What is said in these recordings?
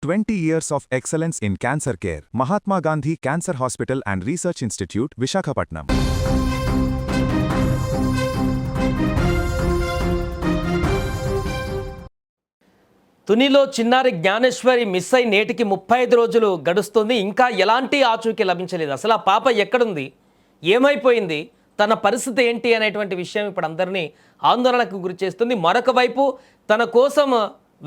20 years of excellence in cancer care. Mahatma Gandhi Cancer Hospital and Research Institute, Visakhapatnam. తునిలో చిన్నారి Gnaneshwari miss అయి నేటికి 35 రోజులు గడుస్తుంది. ఇంకా ఎలాంటి ఆచూకీ లభించలేదు. అసలు ఆ పాప ఎక్కడుంది, ఏమైపోయింది, తన పరిస్థితి ఏంటి అనేటువంటి విషయం ఇప్పుడు అందరినీ ఆందోళనకు గురి చేస్తుంది. మరొక వైపు తన కోసం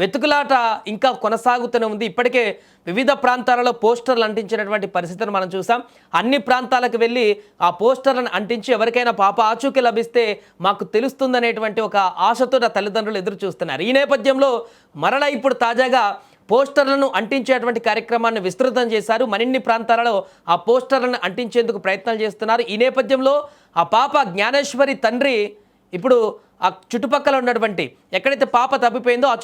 వెతుకులాట ఇంకా కొనసాగుతూనే ఉంది. ఇప్పటికే వివిధ ప్రాంతాలలో పోస్టర్లు అంటించినటువంటి పరిస్థితిని మనం చూసాం. అన్ని ప్రాంతాలకు వెళ్ళి ఆ పోస్టర్లను అంటించి ఎవరికైనా పాప ఆచూకీ లభిస్తే మాకు తెలుస్తుందనేటువంటి ఒక ఆశతో నా తల్లిదండ్రులు ఎదురు చూస్తున్నారు. ఈ నేపథ్యంలో మరలా ఇప్పుడు తాజాగా పోస్టర్లను అంటించేటువంటి కార్యక్రమాన్ని విస్తృతం చేశారు. మరిన్ని ప్రాంతాలలో ఆ పోస్టర్లను అంటించేందుకు ప్రయత్నాలు చేస్తున్నారు. ఈ నేపథ్యంలో ఆ పాప జ్ఞానేశ్వరి తండ్రి ఇప్పుడు ఆ చుట్టుపక్కల ఉన్నటువంటి ఎక్కడైతే పాప తప్పిపోయిందో ఆ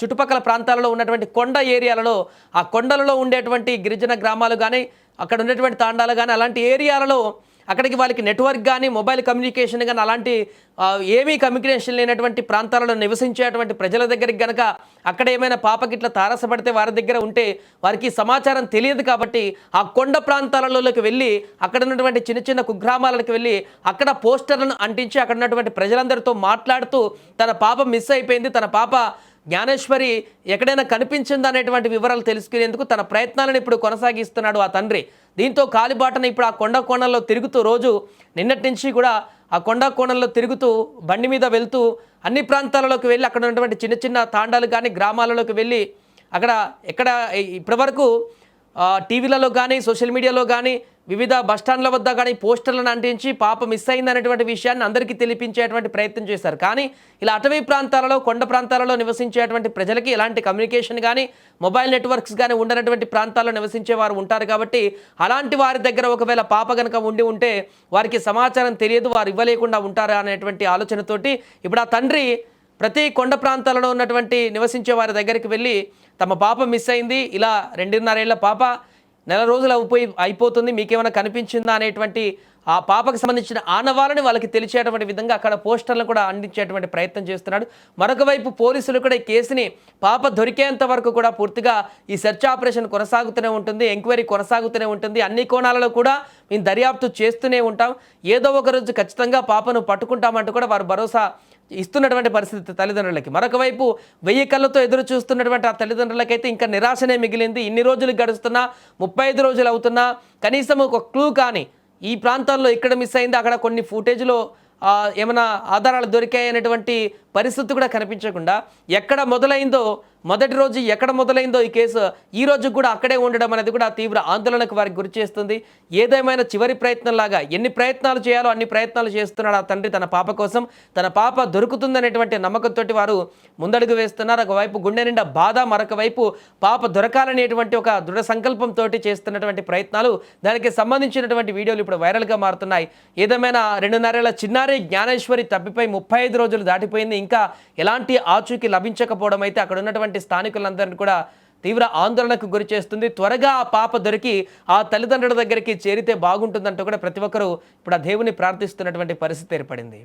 చుట్టుపక్కల ప్రాంతాలలో ఉన్నటువంటి కొండ ఏరియాలలో, ఆ కొండలలో ఉండేటువంటి గిరిజన గ్రామాలు కానీ, అక్కడ ఉండేటువంటి తాండాలు కానీ, అలాంటి ఏరియాలలో అక్కడికి వాళ్ళకి నెట్వర్క్ కానీ, మొబైల్ కమ్యూనికేషన్ కానీ అలాంటి ఏమీ కమ్యూనికేషన్ లేనటువంటి ప్రాంతాలలో నివసించేటువంటి ప్రజల దగ్గరికి కనుక అక్కడ ఏమైనా పాపకి ఇట్లా తారసపడితే వారి దగ్గర ఉంటే వారికి సమాచారం తెలియదు. కాబట్టి ఆ కొండ ప్రాంతాలలోకి వెళ్ళి అక్కడ ఉన్నటువంటి చిన్న చిన్న కుగ్రామాలకు వెళ్ళి అక్కడ పోస్టర్లను అంటించి అక్కడ ఉన్నటువంటి ప్రజలందరితో మాట్లాడుతూ తన పాప మిస్ అయిపోయింది, తన పాప జ్ఞానేశ్వరి ఎక్కడైనా కనిపించిందా అనేటువంటి వివరాలు తెలుసుకునేందుకు తన ప్రయత్నాలను ఇప్పుడు కొనసాగిస్తున్నాడు ఆ తండ్రి. దీంతో కాలిబాటను ఇప్పుడు ఆ కొండ కోణంలో తిరుగుతూ రోజు నిన్నటి నుంచి కూడా ఆ కొండ కోణంలో తిరుగుతూ బండి మీద వెళ్తూ అన్ని ప్రాంతాలలోకి వెళ్ళి అక్కడ ఉన్నటువంటి చిన్న చిన్న తాండాలు కానీ గ్రామాలలోకి వెళ్ళి అక్కడ ఎక్కడ ఇప్పటివరకు టీవీలలో కానీ సోషల్ మీడియాలో కానీ వివిధ బస్టాండ్ల వద్ద కానీ పోస్టర్లను అంటించి పాప మిస్ అయిందనేటువంటి విషయాన్ని అందరికీ తెలిపించేటువంటి ప్రయత్నం చేశారు. కానీ ఇలా అటవీ ప్రాంతాలలో, కొండ ప్రాంతాలలో నివసించేటువంటి ప్రజలకి ఎలాంటి కమ్యూనికేషన్ కానీ, మొబైల్ నెట్వర్క్స్ కానీ ఉండనటువంటి ప్రాంతాల్లో నివసించే వారు ఉంటారు. కాబట్టి అలాంటి వారి దగ్గర ఒకవేళ పాప కనుక ఉంటే వారికి సమాచారం తెలియదు, వారు ఇవ్వలేకుండా ఉంటారా అనేటువంటి ఆలోచనతోటి ఇప్పుడు ఆ తండ్రి ప్రతి కొండ ప్రాంతాలలో ఉన్నటువంటి నివసించే వారి దగ్గరికి వెళ్ళి తమ పాప మిస్ అయింది, ఇలా 2.5 ఏళ్ల పాప నెల రోజులు అయిపోతుంది, మీకేమైనా కనిపించిందా అనేటువంటి ఆ పాపకు సంబంధించిన ఆనవాళ్ళని వాళ్ళకి తెలిసేటువంటి విధంగా అక్కడ పోస్టర్లను కూడా అందించేటువంటి ప్రయత్నం చేస్తున్నాడు. మరొక వైపు పోలీసులు కూడా ఈ కేసుని పాప దొరికేంత వరకు కూడా పూర్తిగా ఈ సెర్చ్ ఆపరేషన్ కొనసాగుతూనే ఉంటుంది, ఎంక్వైరీ కొనసాగుతూనే ఉంటుంది. అన్ని కోణాలలో కూడా మేము దర్యాప్తు చేస్తూనే ఉంటాం, ఏదో ఒక రోజు ఖచ్చితంగా పాపను పట్టుకుంటామంటూ కూడా వారు భరోసా ఇస్తున్నటువంటి పరిస్థితి తల్లిదండ్రులకి. మరొక వైపు 1000 కళ్ళతో ఎదురు చూస్తున్నటువంటి ఆ తల్లిదండ్రులకైతే ఇంకా నిరాశనే మిగిలింది. ఇన్ని రోజులు గడుస్తున్నా, 35 రోజులు అవుతున్నా కనీసం ఒక క్లూ కానీ ఈ ప్రాంతాల్లో ఇక్కడ మిస్ అయింది, అక్కడ కొన్ని ఫుటేజ్లో ఏమైనా ఆధారాలు దొరికాయి అనేటువంటి పరిస్థితి కూడా కనిపించకుండా ఎక్కడ మొదలైందో, మొదటి రోజు ఎక్కడ మొదలైందో ఈ కేసు ఈ రోజు కూడా అక్కడే ఉండడం అనేది కూడా తీవ్ర ఆందోళనకు వారికి గురి చేస్తుంది. ఏదేమైనా చివరి ప్రయత్నంలాగా ఎన్ని ప్రయత్నాలు చేయాలో అన్ని ప్రయత్నాలు చేస్తున్నాడు ఆ తండ్రి తన పాప కోసం. తన పాప దొరుకుతుందనేటువంటి నమ్మకంతో వారు ముందడుగు వేస్తున్నారు. ఒకవైపు గుండె నిండా బాధ, మరొక వైపు పాప దొరకాలనేటువంటి ఒక దృఢ సంకల్పంతో చేస్తున్నటువంటి ప్రయత్నాలు, దానికి సంబంధించినటువంటి వీడియోలు ఇప్పుడు వైరల్గా మారుతున్నాయి. ఏదేమైనా 2.5 ఏళ్ల చిన్నారి జ్ఞానేశ్వరి తప్పిపోయి 35 రోజులు దాటిపోయింది. ఇంకా ఎలాంటి ఆచూకీ లభించకపోవడం అయితే అక్కడ ఉన్నటువంటి స్థానికులందరినీ కూడా తీవ్ర ఆందోళనకు గురి చేస్తుంది. త్వరగా ఆ పాప దొరికి ఆ తల్లిదండ్రుల దగ్గరికి చేరితే బాగుంటుందంటూ కూడా ప్రతి ఒక్కరూ ఇప్పుడు ఆ దేవుని ప్రార్థిస్తున్నటువంటి పరిస్థితి ఏర్పడింది.